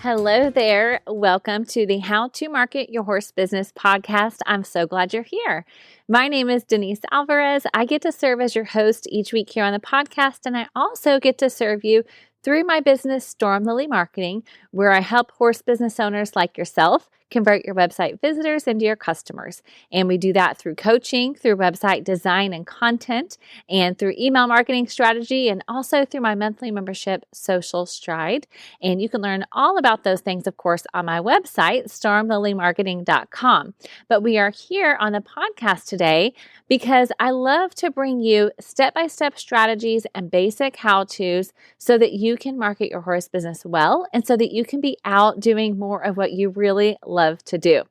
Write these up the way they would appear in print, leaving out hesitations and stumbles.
Hello there. Welcome to the How to Market Your Horse Business podcast. I'm so glad you're here. My name is Denise Alvarez. I get to serve as your host each week here on the podcast, and I also get to serve you through my business, Storm Lily Marketing, where I help horse business owners like yourself convert your website visitors into your customers. And we do that through coaching, through website design and content, and through email marketing strategy, and also through my monthly membership, Social Stride. And you can learn all about those things, of course, on my website, stormlilymarketing.com. But we are here on the podcast today because I love to bring you step-by-step strategies and basic how-tos so that you can market your horse business well and so that you can be out doing more of what you really love to do.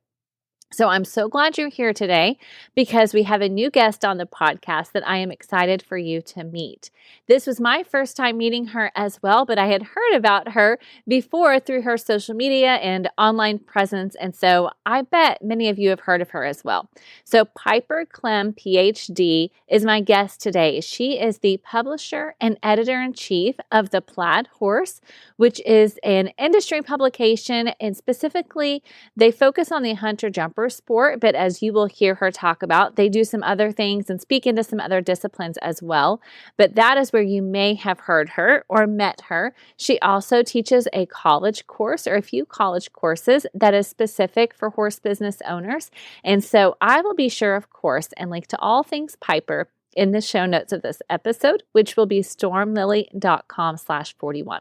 So I'm so glad you're here today because we have a new guest on the podcast that I am excited for you to meet. This was my first time meeting her as well, but I had heard about her before through her social media and online presence, and so I bet many of you have heard of her as well. So Piper Klemm, PhD, is my guest today. She is the publisher and editor-in-chief of The Plaid Horse, which is an industry publication, and specifically they focus on the hunter-jumper sport, but as you will hear her talk about, they do some other things and speak into some other disciplines as well. But that is where you may have heard her or met her. She also teaches a college course or a few college courses that is specific for horse business owners. And so I will be sure, of course, and link to all things Piper in the show notes of this episode, which will be stormlily.com/41.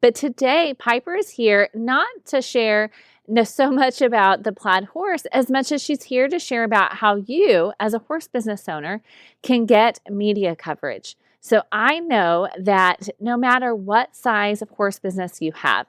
But today, Piper is here not to share so much about the Plaid Horse as much as she's here to share about how you, as a horse business owner, can get media coverage. So I know that no matter what size of horse business you have,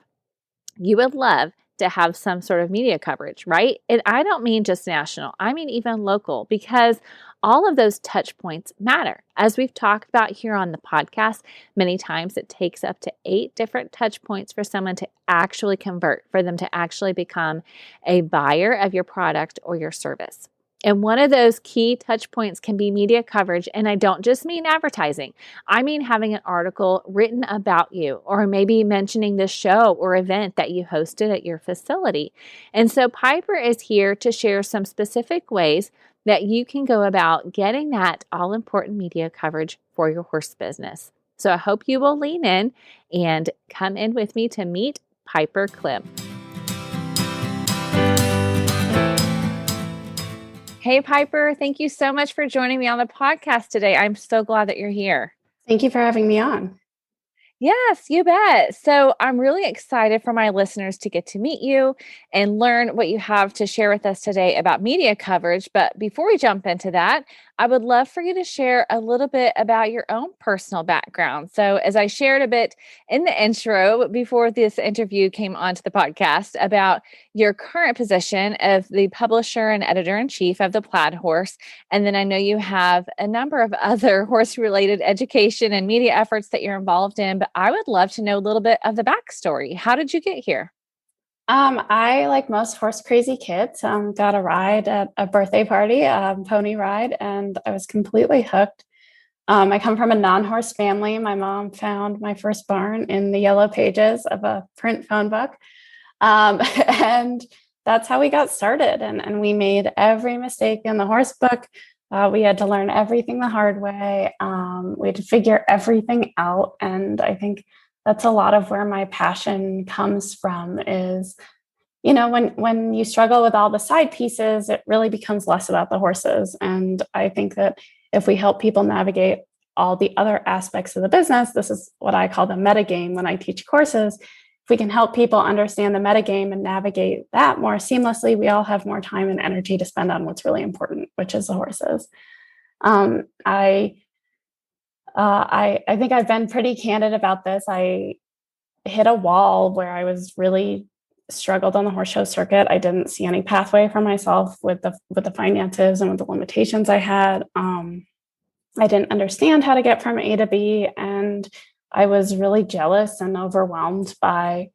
you would love to have some sort of media coverage, right? And I don't mean just national, I mean even local, because all of those touch points matter. As we've talked about here on the podcast, many times it takes up to 8 different touch points for someone to actually convert, for them to actually become a buyer of your product or your service. And one of those key touch points can be media coverage. And I don't just mean advertising. I mean having an article written about you, or maybe mentioning the show or event that you hosted at your facility. And so Piper is here to share some specific ways that you can go about getting that all-important media coverage for your horse business. So I hope you will lean in and come in with me to meet Piper Klemm. Hey, Piper, thank you so much for joining me on the podcast today. I'm so glad that you're here. Thank you for having me on. Yes, you bet. So I'm really excited for my listeners to get to meet you and learn what you have to share with us today about media coverage. But before we jump into that, I would love for you to share a little bit about your own personal background. So as I shared a bit in the intro before this interview came onto the podcast about your current position of the publisher and editor-in-chief of the Plaid Horse. And then I know you have a number of other horse-related education and media efforts that you're involved in, but I would love to know a little bit of the backstory. How did you get here? I, like most horse crazy kids, got a ride at a birthday party, pony ride, and I was completely hooked. I come from a non-horse family. My mom found my first barn in the yellow pages of a print phone book. And that's how we got started. And we made every mistake in the horse book. We had to learn everything the hard way. We had to figure everything out. And I think that's a lot of where my passion comes from is, you know, when you struggle with all the side pieces, it really becomes less about the horses. And I think that if we help people navigate all the other aspects of the business, this is what I call the metagame when I teach courses. If we can help people understand the metagame and navigate that more seamlessly, we all have more time and energy to spend on what's really important, which is the horses. I think I've been pretty candid about this. I hit a wall where I was really struggled on the horse show circuit. I didn't see any pathway for myself with the finances and with the limitations I had. I didn't understand how to get from A to B, and I was really jealous and overwhelmed by,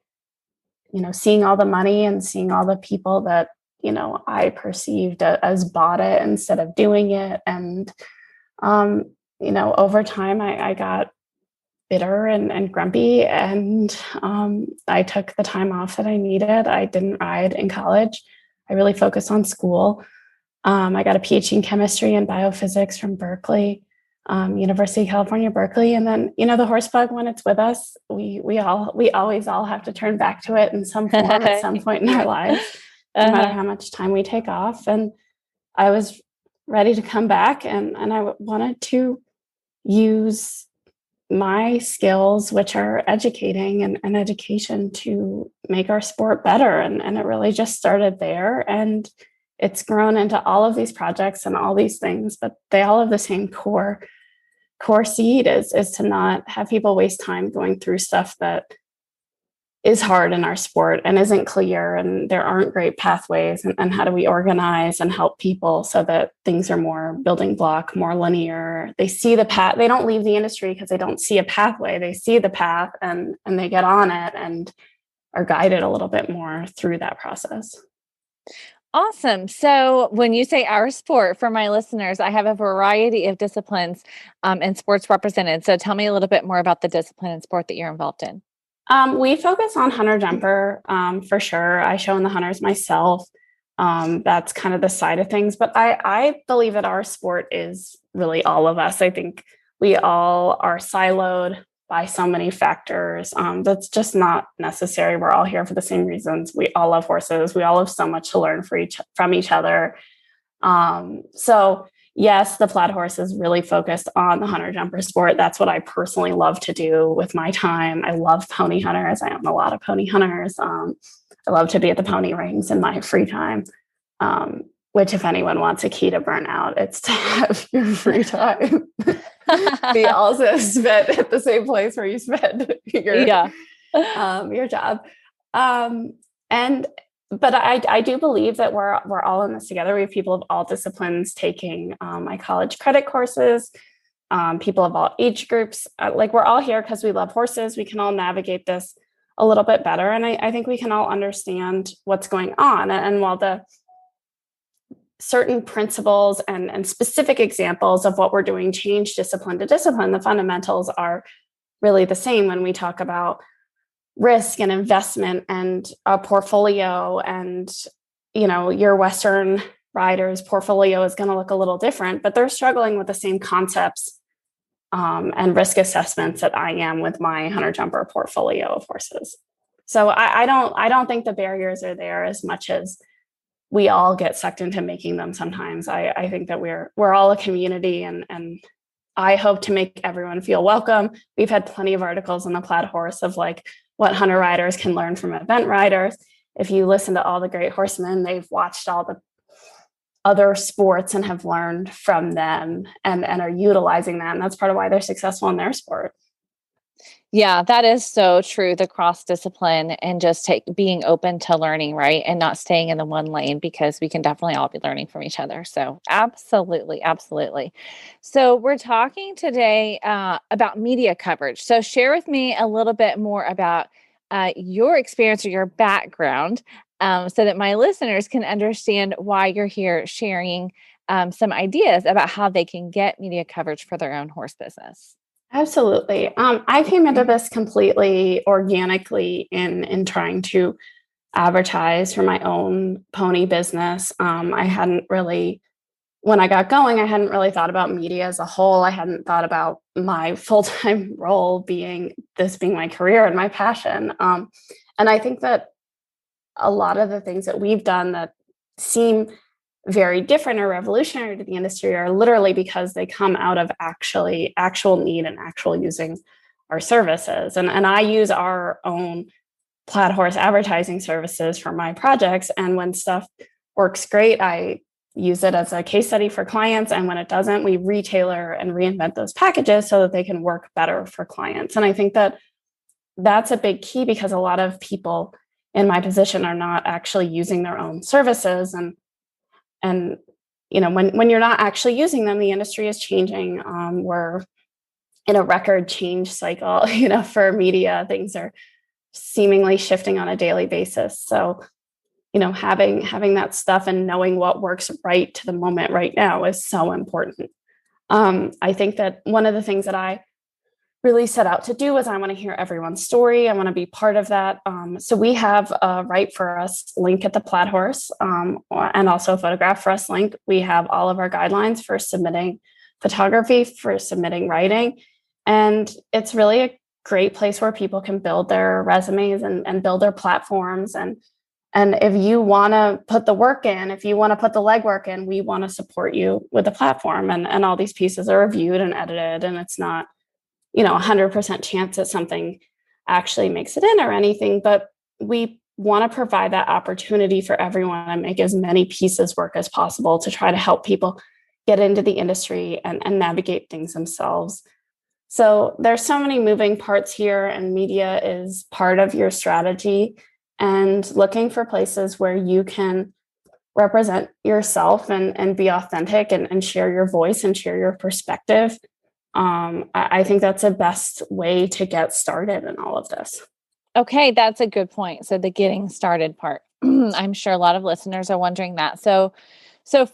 seeing all the money and seeing all the people that, I perceived as bought it instead of doing it. And over time, I got bitter and grumpy. And I took the time off that I needed. I didn't ride in college. I really focused on school. I got a PhD in chemistry and biophysics from Berkeley, University of California, Berkeley. And then, the horse bug, when it's with us, we always all have to turn back to it in some form at some point in our lives, no matter how much time we take off. And I was ready to come back, and I wanted to use my skills, which are educating and education, to make our sport better. And it really just started there. And it's grown into all of these projects and all these things, but they all have the same core seed is to not have people waste time going through stuff that is hard in our sport and isn't clear, and there aren't great pathways, and how do we organize and help people so that things are more building block, more linear. They see the path. They don't leave the industry because they don't see a pathway. They see the path and they get on it and are guided a little bit more through that process. Awesome. So when you say our sport, for my listeners, I have a variety of disciplines and sports represented. So tell me a little bit more about the discipline and sport that you're involved in. We focus on hunter jumper for sure. I show in the hunters myself. That's kind of the side of things. But I believe that our sport is really all of us. I think we all are siloed by so many factors. That's just not necessary. We're all here for the same reasons. We all love horses. We all have so much to learn from each other. So yes, the Plaid horse is really focused on the hunter jumper sport. That's what I personally love to do with my time. I love pony hunters. I own a lot of pony hunters. I love to be at the pony rings in my free time, which, if anyone wants a key to burnout, it's to have your free time be also spent at the same place where you spend your job. But I do believe that we're all in this together. We have people of all disciplines taking my college credit courses, people of all age groups. We're all here because we love horses. We can all navigate this a little bit better. And I think we can all understand what's going on. And while the certain principles and specific examples of what we're doing change discipline to discipline, the fundamentals are really the same when we talk about risk and investment and a portfolio. And your Western rider's portfolio is going to look a little different, but they're struggling with the same concepts and risk assessments that I am with my hunter jumper portfolio of horses. So I don't think the barriers are there as much as we all get sucked into making them sometimes. I think that we're all a community, and I hope to make everyone feel welcome. We've had plenty of articles on the Plaid horse of what hunter riders can learn from event riders. If you listen to all the great horsemen, they've watched all the other sports and have learned from them and are utilizing that. And that's part of why they're successful in their sport. Yeah, that is so true. The cross discipline and just being open to learning, right? And not staying in the one lane, because we can definitely all be learning from each other. So absolutely. Absolutely. So we're talking today about media coverage. So share with me a little bit more about your experience or your background so that my listeners can understand why you're here sharing some ideas about how they can get media coverage for their own horse business. Absolutely. I came into this completely organically in trying to advertise for my own pony business. I hadn't really, when I got going, I hadn't really thought about media as a whole. I hadn't thought about my full-time role being my career and my passion. And I think that a lot of the things that we've done that seem very different or revolutionary to the industry are literally because they come out of actual need and actual using our services. And I use our own Plaid horse advertising services for my projects. And when stuff works great, I use it as a case study for clients. And when it doesn't, we retailer and reinvent those packages so that they can work better for clients. And I think that that's a big key, because a lot of people in my position are not actually using their own services. And when you're not actually using them, the industry is changing. We're in a record change cycle, for media. Things are seemingly shifting on a daily basis. So, having that stuff and knowing what works right to the moment right now is so important. I think that one of the things that I really set out to do is I want to hear everyone's story. I want to be part of that. So we have a Write For Us link at the Plaid Horse, and also a Photograph For Us link. We have all of our guidelines for submitting photography, for submitting writing. And it's really a great place where people can build their resumes and build their platforms. And if you want to put the work in, if you want to put the legwork in, we want to support you with the platform. And all these pieces are reviewed and edited, and it's not 100% chance that something actually makes it in or anything, but we want to provide that opportunity for everyone and make as many pieces work as possible to try to help people get into the industry and navigate things themselves. So there's so many moving parts here, and media is part of your strategy, and looking for places where you can represent yourself and be authentic and share your voice and share your perspective. I think that's the best way to get started in all of this. Okay, that's a good point. So the getting started part, I'm sure a lot of listeners are wondering that. So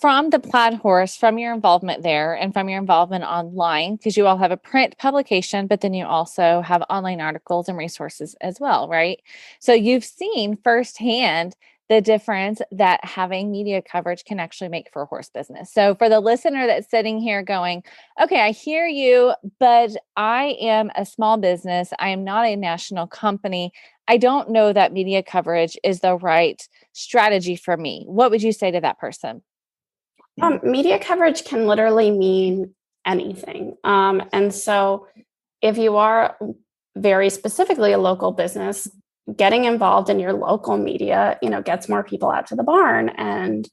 from the Plaid Horse, from your involvement there and from your involvement online, because you all have a print publication, but then you also have online articles and resources as well, right? So you've seen firsthand the difference that having media coverage can actually make for a horse business. So for the listener that's sitting here going, okay, I hear you, but I am a small business. I am not a national company. I don't know that media coverage is the right strategy for me. What would you say to that person? Media coverage can literally mean anything. And so if you are very specifically a local business, getting involved in your local media, gets more people out to the barn and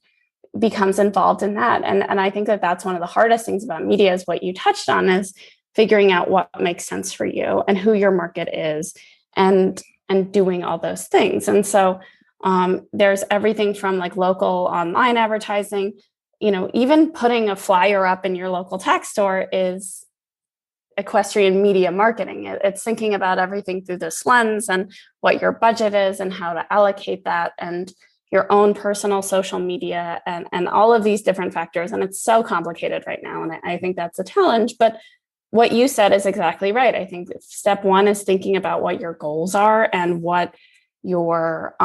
becomes involved in that. And I think that that's one of the hardest things about media is what you touched on, is figuring out what makes sense for you and who your market is, and doing all those things. And so there's everything from like local online advertising, even putting a flyer up in your local tack store is equestrian media marketing. It's thinking about everything through this lens and what your budget is and how to allocate that, and your own personal social media and all of these different factors. And it's so complicated right now. And I think that's a challenge. But what you said is exactly right. I think step one is thinking about what your goals are and what your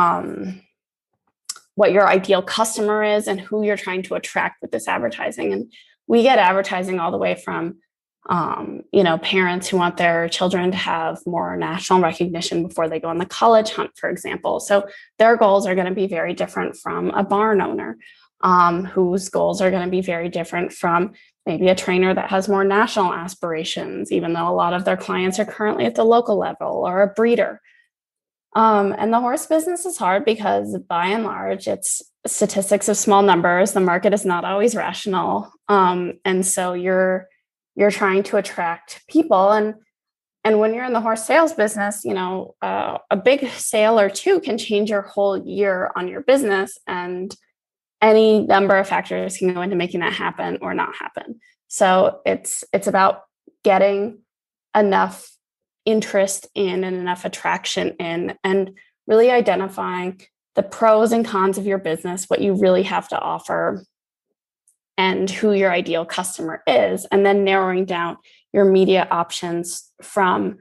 ideal customer is and who you're trying to attract with this advertising. And we get advertising all the way from parents who want their children to have more national recognition before they go on the college hunt, for example. So their goals are going to be very different from a barn owner, whose goals are going to be very different from maybe a trainer that has more national aspirations, even though a lot of their clients are currently at the local level, or a breeder. And the horse business is hard because by and large, it's statistics of small numbers. The market is not always rational. And so you're trying to attract people. And when you're in the horse sales business, a big sale or two can change your whole year on your business. And any number of factors can go into making that happen or not happen. So it's about getting enough interest in and enough attraction in, and really identifying the pros and cons of your business, what you really have to offer, and who your ideal customer is, and then narrowing down your media options from,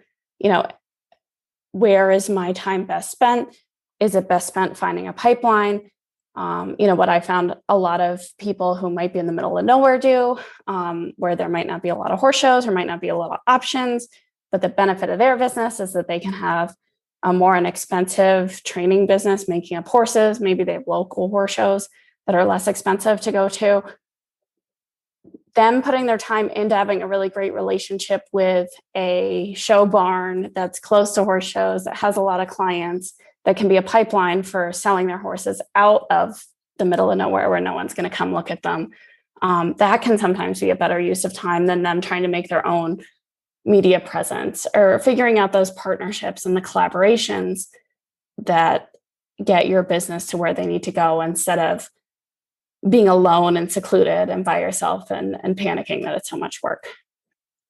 where is my time best spent? Is it best spent finding a pipeline? What I found a lot of people who might be in the middle of nowhere do, where there might not be a lot of horse shows or might not be a lot of options, but the benefit of their business is that they can have a more inexpensive training business, making up horses. Maybe they have local horse shows that are less expensive to go to. Them putting their time into having a really great relationship with a show barn that's close to horse shows, that has a lot of clients, that can be a pipeline for selling their horses out of the middle of nowhere where no one's going to come look at them. That can sometimes be a better use of time than them trying to make their own media presence, or figuring out those partnerships and the collaborations that get your business to where they need to go, instead of being alone and secluded and by yourself and panicking that it's so much work.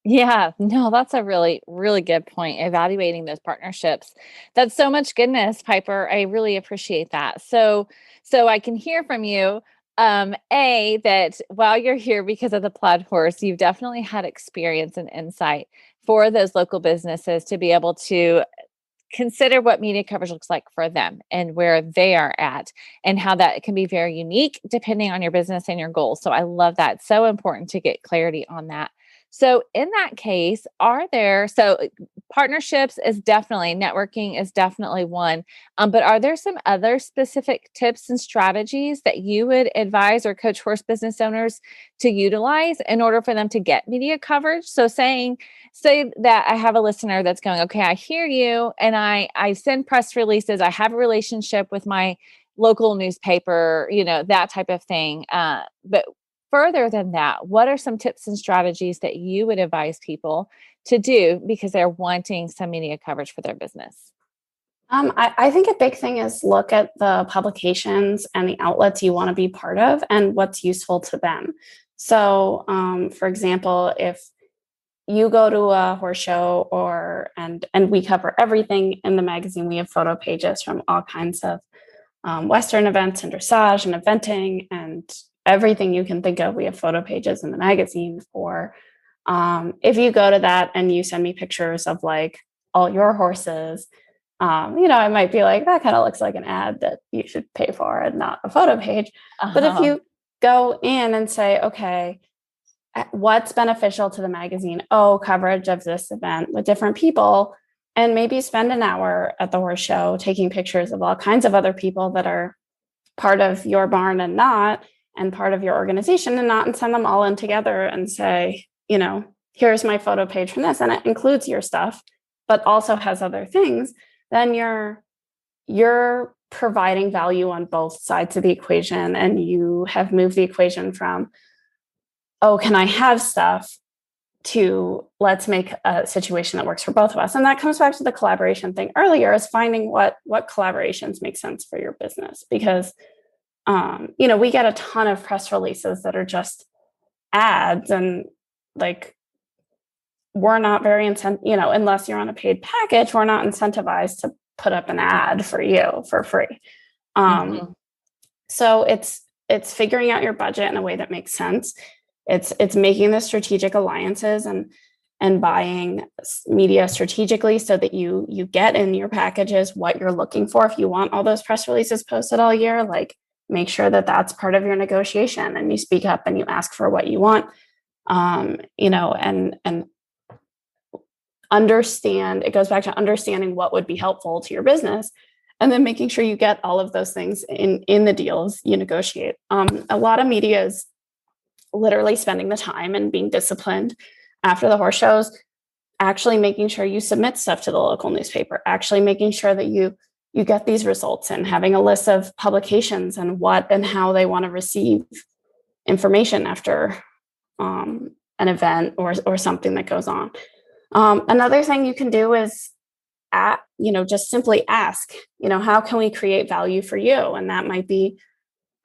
Yeah, no, that's a really, really good point. Evaluating those partnerships. That's so much goodness, Piper. I really appreciate that. So I can hear from you, that while you're here because of the Plaid Horse, you've definitely had experience and insight for those local businesses to be able to consider what media coverage looks like for them and where they are at, and how that can be very unique depending on your business and your goals. So I love that. It's so important to get clarity on that. So in that case, partnerships is definitely, networking is definitely one. But are there some other specific tips and strategies that you would advise or coach horse business owners to utilize in order for them to get media coverage? So say that I have a listener that's going, okay, I hear you, and I send press releases. I have a relationship with my local newspaper, that type of thing. But further than that, what are some tips and strategies that you would advise people to do because they're wanting some media coverage for their business? I think a big thing is look at the publications and the outlets you want to be part of and what's useful to them. So, for example, if you go to a horse show and we cover everything in the magazine, we have photo pages from all kinds of Western events and dressage and eventing and everything you can think of. We have photo pages in the magazine for. If you go to that and you send me pictures of like all your horses, I might be like, that kind of looks like an ad that you should pay for and not a photo page. But if you go in and say, okay, what's beneficial to the magazine? Oh, coverage of this event with different people, and maybe spend an hour at the horse show taking pictures of all kinds of other people that are part of your barn and part of your organization and send them all in together and say, here's my photo page from this, and it includes your stuff, but also has other things. Then you're providing value on both sides of the equation, and you have moved the equation from, oh, can I have stuff, to let's make a situation that works for both of us. And that comes back to the collaboration thing earlier, is finding what collaborations make sense for your business. Because, we get a ton of press releases that are just ads, and like, we're not very unless you're on a paid package, we're not incentivized to put up an ad for you for free. So it's figuring out your budget in a way that makes sense. It's making the strategic alliances and buying media strategically so that you get in your packages what you're looking for. If you want all those press releases posted all year, like, make sure that that's part of your negotiation, and you speak up and you ask for what you want. And understand, it goes back to understanding what would be helpful to your business, and then making sure you get all of those things in the deals you negotiate. A lot of media is literally spending the time and being disciplined after the horse shows, actually making sure you submit stuff to the local newspaper, actually making sure that you get these results, and having a list of publications and what and how they want to receive information after an event or something that goes on. Another thing you can do is just simply ask, how can we create value for you? And that might be,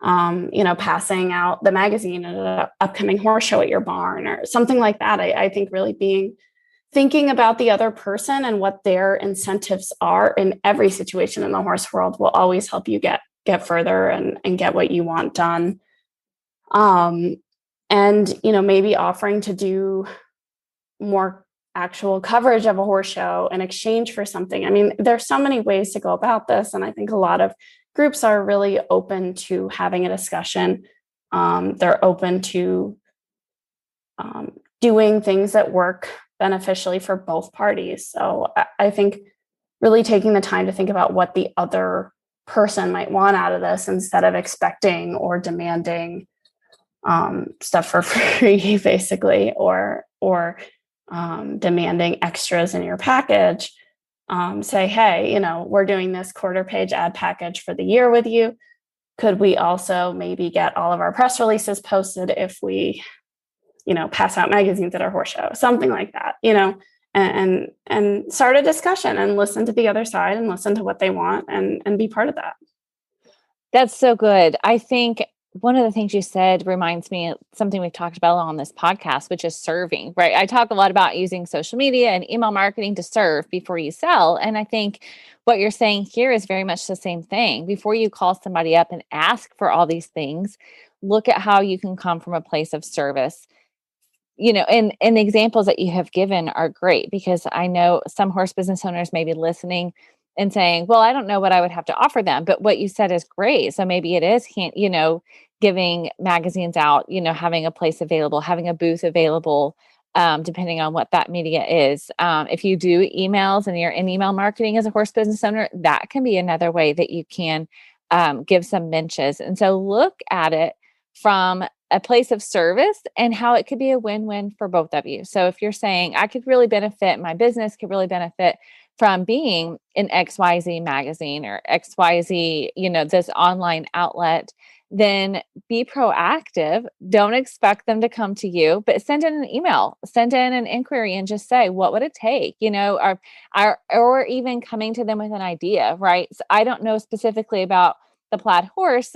passing out the magazine at an upcoming horse show at your barn or something like that. I think really thinking about the other person and what their incentives are in every situation in the horse world will always help you get further and get what you want done. And maybe offering to do more actual coverage of a horse show in exchange for something. I mean, there's so many ways to go about this, and I think a lot of groups are really open to having a discussion. They're open to doing things that work beneficially for both parties. So I think really taking the time to think about what the other person might want out of this, instead of expecting or demanding stuff for free, basically, or demanding extras in your package. Say, hey, we're doing this quarter page ad package for the year with you. Could we also maybe get all of our press releases posted if we, pass out magazines at our horse show, something like that, and start a discussion and listen to the other side and listen to what they want and be part of that. That's so good. I think one of the things you said reminds me of something we've talked about on this podcast, which is serving, right? I talk a lot about using social media and email marketing to serve before you sell. And I think what you're saying here is very much the same thing. Before you call somebody up and ask for all these things, look at how you can come from a place of service. and the examples that you have given are great, because I know some horse business owners may be listening and saying, well, I don't know what I would have to offer them, but what you said is great. So maybe it is, giving magazines out, having a place available, having a booth available, depending on what that media is. If you do emails and you're in email marketing as a horse business owner, that can be another way that you can give some mentions. And so look at it from a place of service and how it could be a win-win for both of you. So if you're saying I could really benefit, my business could really benefit from being in XYZ magazine or XYZ, this online outlet, then be proactive. Don't expect them to come to you, but send in an email, send in an inquiry and just say, what would it take, or even coming to them with an idea, right? So I don't know specifically about the plaid horse.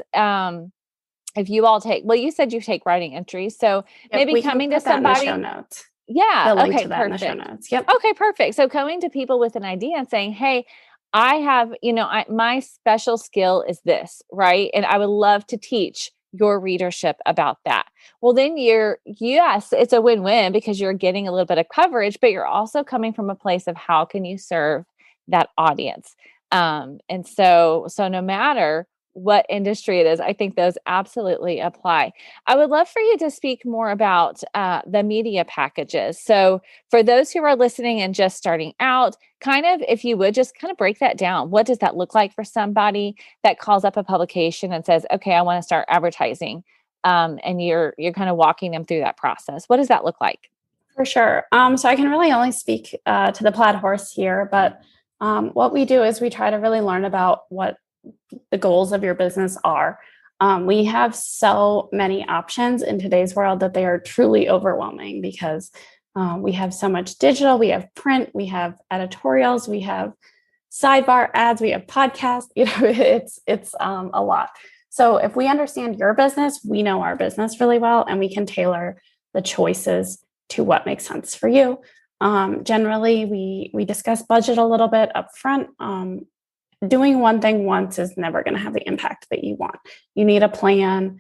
If you all you said you take writing entries. So maybe we can coming to put that in the show somebody. notes. Yeah. The link Okay. to that in the show Perfect. notes. Yep. Okay. Perfect. So coming to people with an idea and saying, hey, I have, my special skill is this, right? And I would love to teach your readership about that. Well, then yes, it's a win-win because you're getting a little bit of coverage, but you're also coming from a place of how can you serve that audience? And so no matter what industry it is, I think those absolutely apply. I would love for you to speak more about the media packages. So for those who are listening and just starting out, kind of, if you would just kind of break that down. What does that look like for somebody that calls up a publication and says, okay, I want to start advertising? And you're kind of walking them through that process. What does that look like? For sure. So I can really only speak to the plaid horse here, but what we do is we try to really learn about what the goals of your business are. We have so many options in today's world that they are truly overwhelming because we have so much digital, we have print, we have editorials, we have sidebar ads, we have podcasts. It's a lot. So if we understand your business, we know our business really well, and we can tailor the choices to what makes sense for you. Generally, we discuss budget a little bit up front. Doing one thing once is never going to have the impact that you want. You need a plan.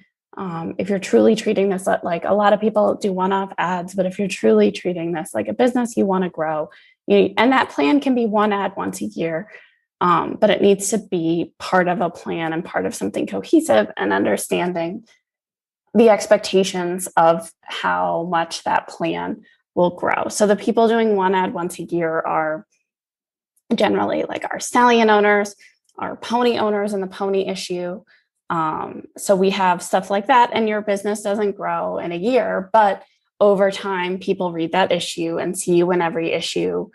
If you're truly treating this like a lot of people do one-off ads, but if you're truly treating this like a business you want to grow, and that plan can be one ad once a year, but it needs to be part of a plan and part of something cohesive, and understanding the expectations of how much that plan will grow. So the people doing one ad once a year are generally like our stallion owners, our pony owners in the pony issue. So we have stuff like that, and your business doesn't grow in a year, but over time, people read that issue and see you in every issue,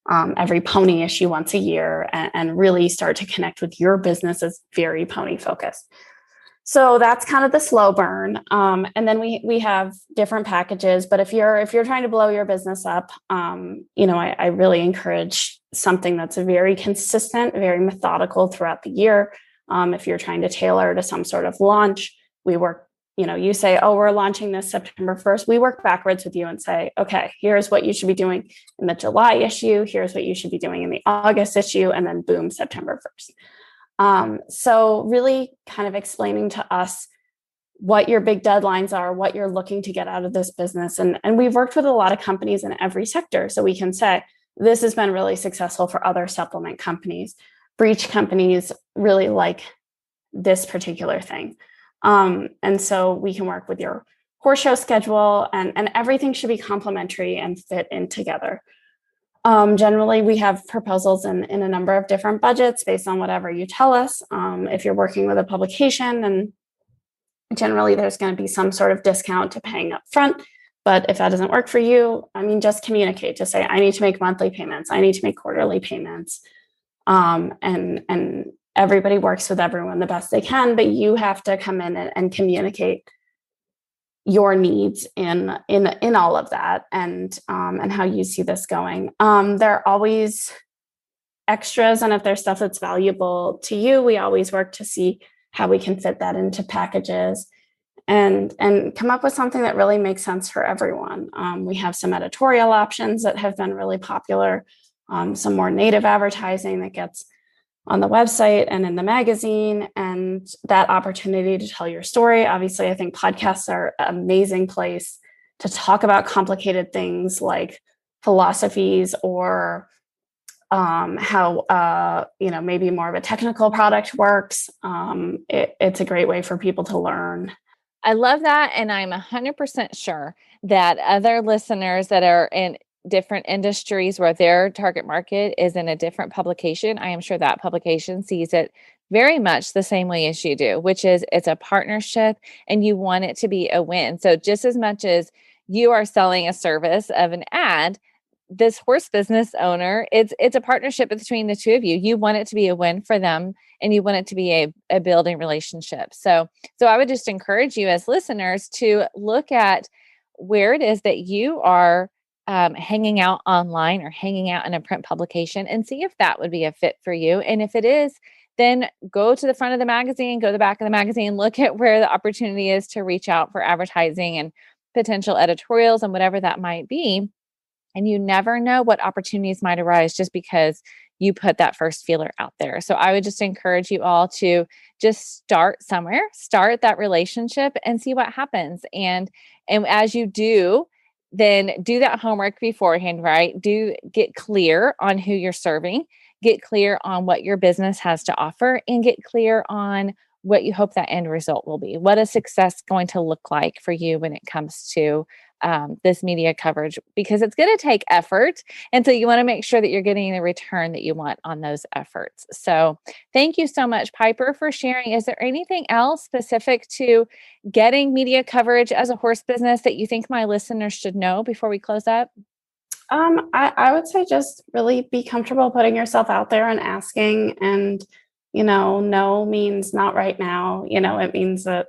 every pony issue once a year, and really start to connect with your business as very pony focused. So that's kind of the slow burn. And then we have different packages, but if you're trying to blow your business up, I really encourage something that's very consistent, very methodical throughout the year. If you're trying to tailor to some sort of launch, we work, you say, oh, we're launching this September 1st. We work backwards with you and say, okay, here's what you should be doing in the July issue. Here's what you should be doing in the August issue. And then boom, September 1st. So really kind of explaining to us what your big deadlines are, what you're looking to get out of this business. And we've worked with a lot of companies in every sector. So we can say, this has been really successful for other supplement companies. Breech companies really like this particular thing. And so we can work with your horse show schedule, and everything should be complementary and fit in together. Generally, we have proposals in a number of different budgets based on whatever you tell us. If you're working with a publication, and generally there's going to be some sort of discount to paying up front. But if that doesn't work for you, just communicate. Just say, I need to make monthly payments. I need to make quarterly payments. And everybody works with everyone the best they can, but you have to come in and communicate your needs in all of that, and how you see this going. There are always extras, and if there's stuff that's valuable to you, we always work to see how we can fit that into packages and come up with something that really makes sense for everyone. We have some editorial options that have been really popular, some more native advertising that gets on the website and in the magazine, and that opportunity to tell your story. Obviously, I think podcasts are an amazing place to talk about complicated things like philosophies or how maybe more of a technical product works. It's a great way for people to learn. I love that. And I'm 100% sure that other listeners that are in different industries where their target market is in a different publication, I am sure that publication sees it very much the same way as you do, which is it's a partnership and you want it to be a win. So just as much as you are selling a service of an ad, this horse business owner, it's a partnership between the two of you. You want it to be a win for them and you want it to be a building relationship. So I would just encourage you as listeners to look at where it is that you are hanging out online or hanging out in a print publication and see if that would be a fit for you. And if it is, then go to the front of the magazine, go to the back of the magazine, look at where the opportunity is to reach out for advertising and potential editorials and whatever that might be. And you never know what opportunities might arise just because you put that first feeler out there. So I would just encourage you all to just start somewhere, start that relationship and see what happens. And as you do, then do that homework beforehand, right? Do get clear on who you're serving, get clear on what your business has to offer, and get clear on what you hope that end result will be. What is success going to look like for you when it comes to this media coverage, because it's going to take effort. And so you want to make sure that you're getting the return that you want on those efforts. So thank you so much, Piper, for sharing. Is there anything else specific to getting media coverage as a horse business that you think my listeners should know before we close up? I would say just really be comfortable putting yourself out there and asking. And, no means not right now. It means that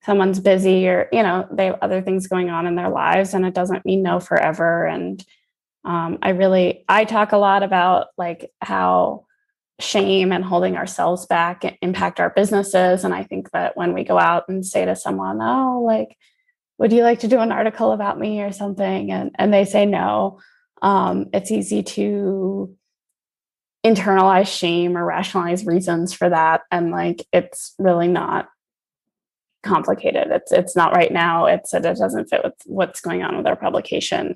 someone's busy or, they have other things going on in their lives, and it doesn't mean no forever. And I talk a lot about like how shame and holding ourselves back impact our businesses. And I think that when we go out and say to someone, oh, like, would you like to do an article about me or something? And they say no, it's easy to internalize shame or rationalize reasons for that. And like, it's really not complicated. It's not right now. It doesn't fit with what's going on with our publication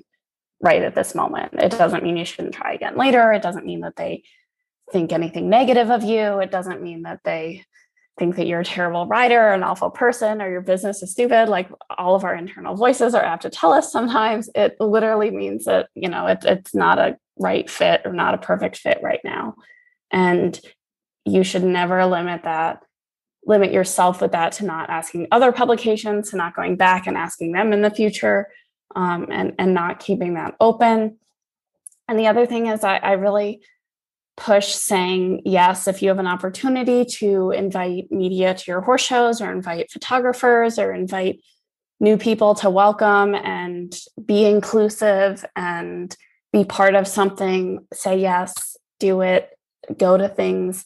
right at this moment. It doesn't mean you shouldn't try again later. It doesn't mean that they think anything negative of you. It doesn't mean that they think that you're a terrible writer or an awful person or your business is stupid. Like, all of our internal voices are apt to tell us sometimes. It literally means that, it's not a right fit or not a perfect fit right now. And you should never limit yourself with that, to not asking other publications, to not going back and asking them in the future, and not keeping that open. And the other thing is I really push saying yes if you have an opportunity to invite media to your horse shows, or invite photographers, or invite new people to welcome, and be inclusive and be part of something. Say yes, do it, go to things.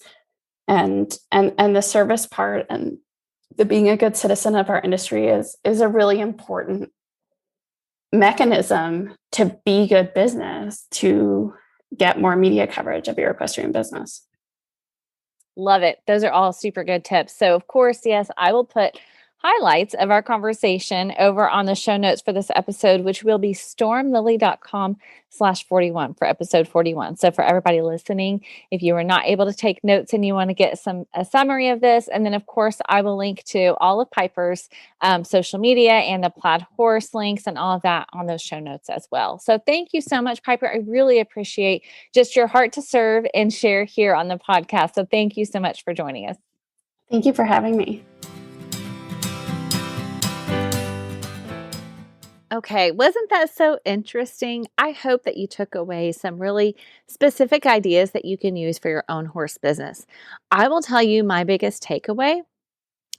And the service part and the being a good citizen of our industry is a really important mechanism to be good business, to get more media coverage of your equestrian business. Love it. Those are all super good tips. So of course, yes, I will put highlights of our conversation over on the show notes for this episode, which will be stormlily.com/41 for episode 41. So for everybody listening, if you were not able to take notes and you want to get a summary of this, and then of course, I will link to all of Piper's social media and the Plaid Horse links and all of that on those show notes as well. So thank you so much, Piper. I really appreciate just your heart to serve and share here on the podcast. So thank you so much for joining us. Thank you for having me. Okay, wasn't that so interesting? I hope that you took away some really specific ideas that you can use for your own horse business. I will tell you my biggest takeaway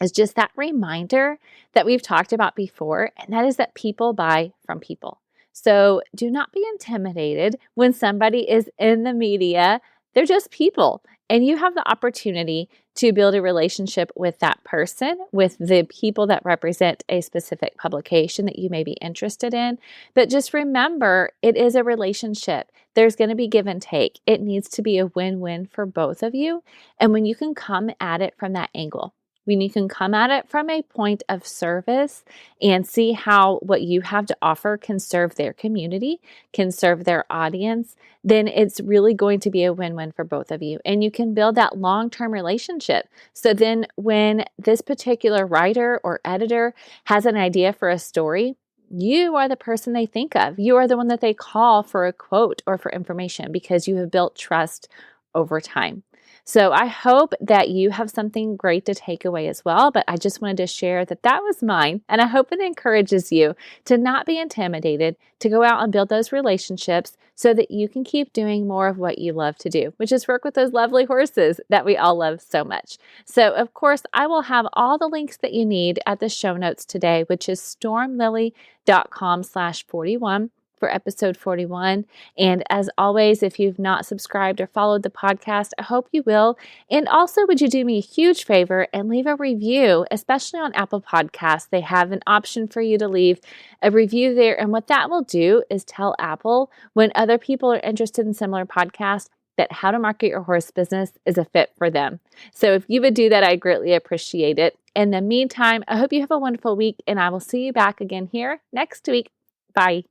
is just that reminder that we've talked about before, and that is that people buy from people. So do not be intimidated when somebody is in the media. They're just people, and you have the opportunity to build a relationship with that person, with the people that represent a specific publication that you may be interested in. But just remember, it is a relationship. There's going to be give and take. It needs to be a win-win for both of you. And when you can come at it from that angle, when you can come at it from a point of service and see how what you have to offer can serve their community, can serve their audience, then it's really going to be a win-win for both of you. And you can build that long-term relationship. So then when this particular writer or editor has an idea for a story, you are the person they think of. You are the one that they call for a quote or for information because you have built trust over time. So I hope that you have something great to take away as well, but I just wanted to share that that was mine, and I hope it encourages you to not be intimidated, to go out and build those relationships so that you can keep doing more of what you love to do, which is work with those lovely horses that we all love so much. So of course, I will have all the links that you need at the show notes today, which is stormlily.com/41 for episode 41. And as always, if you've not subscribed or followed the podcast, I hope you will. And also, would you do me a huge favor and leave a review, especially on Apple Podcasts? They have an option for you to leave a review there. And what that will do is tell Apple when other people are interested in similar podcasts that How to Market Your Horse Business is a fit for them. So if you would do that, I'd greatly appreciate it. In the meantime, I hope you have a wonderful week, and I will see you back again here next week. Bye.